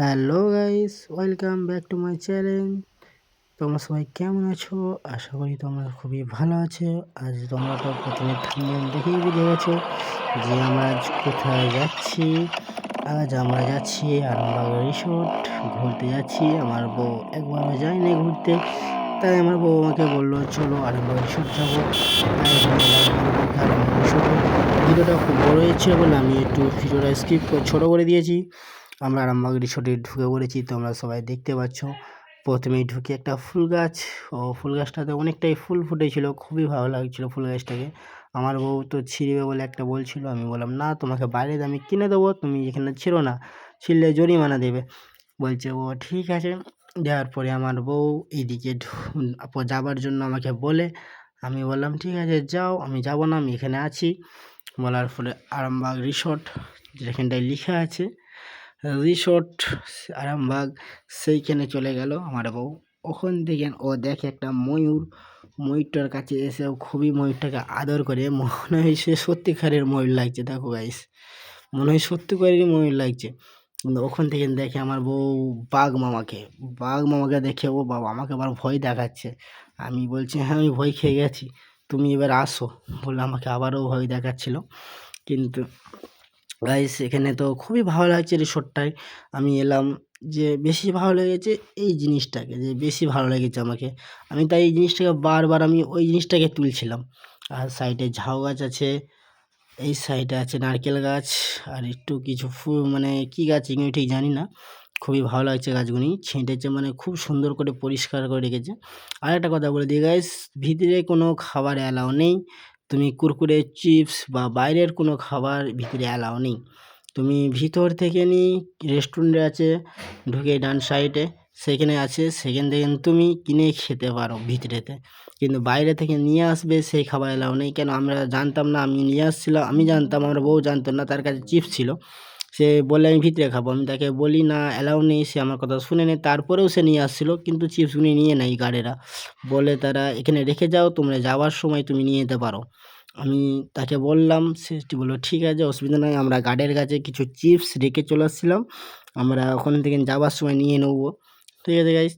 Hello guys, welcome back to my channel. তোমরা সবাই কেমন আছো? আশা করি তোমরা খুবই ভালো আছো। আজ তোমরা তো প্রথমে থাম্বনেল দেখেই বুঝে গেছো যে আমরা আজ কোথায় যাচ্ছি। আজ আমরা যাচ্ছি আরামবাগ রিসোর্ট ঘুরতে যাচ্ছি। আমার বউ একবারও যায়নি ঘুরতে, তাই আমার বউ আমাকে বললো চলো আরামবাগ রিসোর্ট যাবো। তাই এখানে এলাম আরামবাগ রিসোর্টে। ভিডিওটা খুব বড় হয়েছিল বলে আমি একটু ভিডিওটা স্কিপ করে ছোটো করে দিয়েছি। আমরা আরামবাগ রিসোর্টে ঢুকে পড়েছি, তোমরা সবাই দেখতে পাচ্ছ। প্রথমেই ঢুকে একটা ফুল গাছ, ফুল গাছটাতে অনেকটাই ফুল ফুটেছিল, খুবই ভালো লাগছিল ফুল গাছটাকে। আমার বউ তো ছিঁড়বে বলে একটা বলছিল, আমি বললাম না তোমাকে বাইরে আমি কিনে দেবো, তুমি এখানে ছিঁড়ো না, ছিঁড়লে জরিমানা দেবে। বলছে ও ঠিক আছে। দেওয়ার পরে আমার বউ এইদিকে যাবার জন্য আমাকে বলে, আমি বললাম ঠিক আছে যাও, আমি যাব না, আমি এখানে আছি। বলার পরে আরামবাগ রিসোর্ট যেখানটায় লেখা আছে রিসোর্ট আরামবাগ, সেইখানে চলে গেল আমার বউ। ওখান থেকে ও দেখে একটা ময়ূর, ময়ূরটার কাছে এসে ও খুবই ময়ূরটাকে আদর করে, মনে হয় সে সত্যিকারের ময়ূর লাগছে। দেখো গাইস, মনে হয় সত্যিকারেরই ময়ূর লাগছে। কিন্তু ওখান থেকে দেখে আমার বউ বাঘ মামাকে দেখে ও বাবা আমাকে আবার ভয় দেখাচ্ছে। আমি বলছি হ্যাঁ আমি ভয় খেয়ে গেছি, তুমি এবার আসো বলে আমাকে আবারও ভয় দেখাচ্ছিল। কিন্তু গাইস এখানে তো খুবই ভালো লাগছে রিসোর্টটায়। আমি এলাম, যে বেশি ভালো লেগেছে এই জিনিসটাকে, যে বেশি ভালো লেগেছে আমাকে। আমি তাই এই জিনিসটাকে বারবার আমি ওই জিনিসটাকে তুলছিলাম। আর সাইডে ঝাউ গাছ আছে, এই সাইডে আছে নারকেল গাছ, আর একটু কিছু ফুল মানে কী গাছ এগুলো ঠিক জানি না। খুবই ভালো লাগছে গাছগুলি, ছেঁটেছে মানে খুব সুন্দর করে পরিষ্কার করে রেখেছে। আর একটা কথা বলে দিই গাইস, ভিতরে কোনো খাবার অ্যালাউ নেই। তুমি কুরকুরে, চিপস বা বাইরের কোনো খাবার ভিতরে অ্যালাউ নেই। তুমি ভিতর থেকে রেস্টুরেন্ট আছে, ঢুকে ডান সাইডে সেখানে আছে, সেখান থেকে তুমি কিনে খেতে পারো ভিতরেতে। কিন্তু বাইরে থেকে নিয়ে আসবে সেই খাবার এলাও নেই। কেন আমরা জানতাম না, আমি নিয়ে আসছিলাম, আমি জানতাম, আমার বউ জানতো না, তার কাছে চিপস ছিল। সে বলে আমি ভিতরে খাবো, আমি তাকে বলি না অ্যালাউ নেই, সে আমার কথা শুনে নেয়। তারপরেও সে নিয়ে আসছিল, কিন্তু চিপসগুলি নিয়ে নেয় গার্ডেরা। বলে তারা এখানে রেখে যাও, তোমরা যাওয়ার সময় তুমি নিয়ে যেতে পারো। আমি তাকে বললাম, সে বললো ঠিক আছে অসুবিধা নয়। আমরা গার্ডের কাছে কিছু চিপস রেখে চলে আসছিলাম, আমরা ওখান থেকে যাওয়ার সময় নিয়ে নেবো। ঠিক আছে গাইস,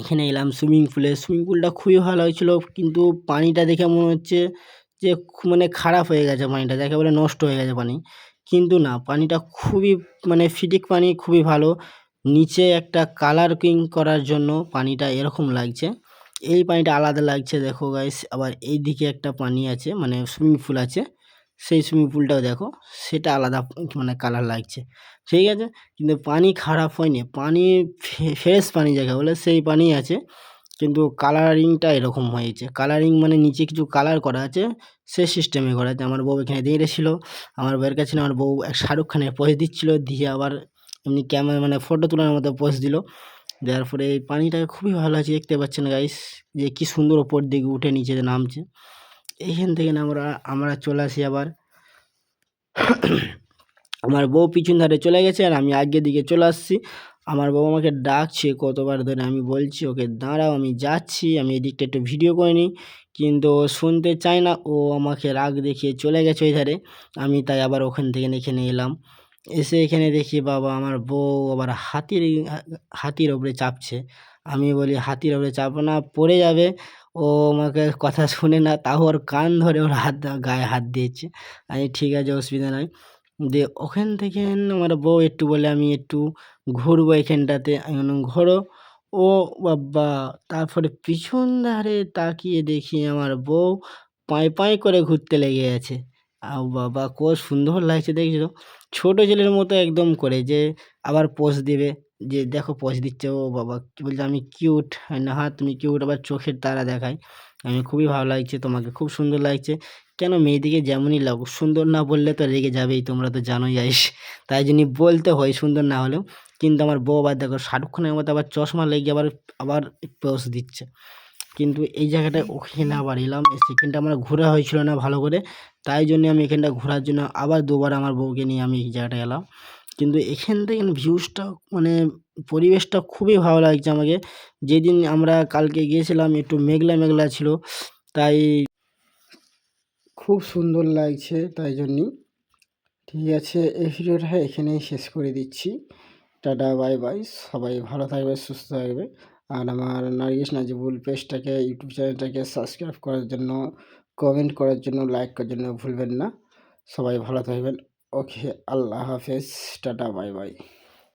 এখানে এলাম সুইমিং পুলে। সুইমিং পুলটা খুবই ভালো হয়েছিল, কিন্তু পানিটা দেখে মনে হচ্ছে যে মানে খারাপ হয়ে গেছে পানিটা, যাকে বলে নষ্ট হয়ে গেছে পানি। কিন্তু না, পানিটা খুবই মানে ফিটিক পানি, খুবই ভালো। নিচে একটা কালারিং করার জন্য পানিটা এরকম লাগছে, এই পানিটা আলাদা লাগছে দেখো গাইস। আবার এইদিকে একটা পানি আছে মানে সুইমিং পুল আছে, সেই সুইমিং পুলটাও দেখো, সেটা আলাদা মানে কালার লাগছে। ঠিক আছে, কিন্তু পানি খারাপ হয়নি, পানি ফ্রেশ পানি যাকে বলে সেই পানি আছে। কিন্তু কালারিংটা এরকম হয়েছে, কালারিং মানে নিচে কিছু কালার করা আছে, সে সিস্টেমে করা আছে। আমার বউ এখানে দাঁড়িয়েছিল, আমার বউয়ের কাছে আমার বউ এক শাহরুখ খানের পোজ দিচ্ছিল, দিয়ে আবার এমনি ক্যামেরা মানে ফটো তোলার মতো পোজ দিল। দেওয়ার পরে এই পানিটাকে খুবই ভালো আছে, দেখতে পাচ্ছেন গাইস যে কি সুন্দর ওপর দিকে উঠে নিচে নামছে। এইখান থেকে না আমরা আমরা চলে আসি আবার। আমার বউ পিছন ধারে চলে গেছে আর আমি আগের দিকে চলে আসছি। আমার বউ আমাকে ডাকছে কতবার ধরে, আমি বলছি ওকে দাঁড়াও আমি যাচ্ছি, আমি এদিকটা একটু ভিডিও করে নিই, কিন্তু ও শুনতে চায় না, ও আমাকে রাগ দেখিয়ে চলে গেছে ওই ধারে। আমি তাই আবার ওখান থেকে এখানে এলাম। এসে এখানে দেখি বাবা আমার বউ আবার হাতির ওপরে চাপছে। আমি বলি হাতির ওপরে চাপো না, পড়ে যাবে। ও আমাকে কথা শুনে না, তাও ওর কান ধরে ওর গায়ে হাত দিয়েছে। আমি ঠিক আছে অসুবিধা নয়। দিয়ে ওখান থেকে আমার বউ একটু বলে আমি একটু ঘুরবো এখানটাতে, আমি বললাম ঘোরো। ও বাবা, তারপরে পিছন ধারে তাকিয়ে দেখি আমার বউ পাঁই করে ঘুরতে লেগে গেছে। বাবা কত সুন্দর লাগছে দেখছো, ছোট ছেলের মতো একদম করে, যে আবার পোজ দিবে, যে দেখো পোজ দিচ্ছে। ও বাবা কি বলছে আমি কিউট, না হ্যাঁ তুমি কিউট, আবার চোখের তারা দেখায়। আমি খুবই ভালো লাগছে, তোমাকে খুব সুন্দর লাগছে। কেন মেয়েদিকে যেমনই লাগুক, সুন্দর না বললে তো রেগে যাবেই, তোমরা তো জানোই গাইস। তাই জন্যই বলতে হয় সুন্দর না হলেও। কিন্তু আমার বউ আবার দেখো শাহরুখ খানের মতো আবার চশমা লেগে আবার আবার পোজ দিচ্ছে। কিন্তু এই জায়গাটায় ওখানে আবার এলাম, সেখানটা আমার ঘোরা হয়েছিল না ভালো করে, তাই জন্য আমি এখানটা ঘোরার জন্য আবার দুবার আমার বউকে নিয়ে আমি এই জায়গাটায় এলাম। কিন্তু এখান থেকে ভিউজটা মানে পরিবেশটা খুবই ভালো লাগছে আমাকে। যেদিন আমরা কালকে গিয়েছিলাম একটু মেঘলা মেঘলা ছিল, তাই খুব সুন্দর লাগছে, তাই জন্যই। ঠিক আছে, এই ভিডিওটা এখানেই শেষ করে দিচ্ছি। Tata bye bye. সবাই ভালো থাকবে, সুস্থ থাকবে। আর আমার নার্গিস নাজিবুল পেজটাকে, ইউটিউব চ্যানেলটাকে সাবস্ক্রাইব করার জন্য, কমেন্ট করার জন্য, লাইক করার জন্য ভুলবেন না। সবাই ভালো থাকবেন। ওকে, আল্লাহ হাফেজ, টাটা বাই বাই।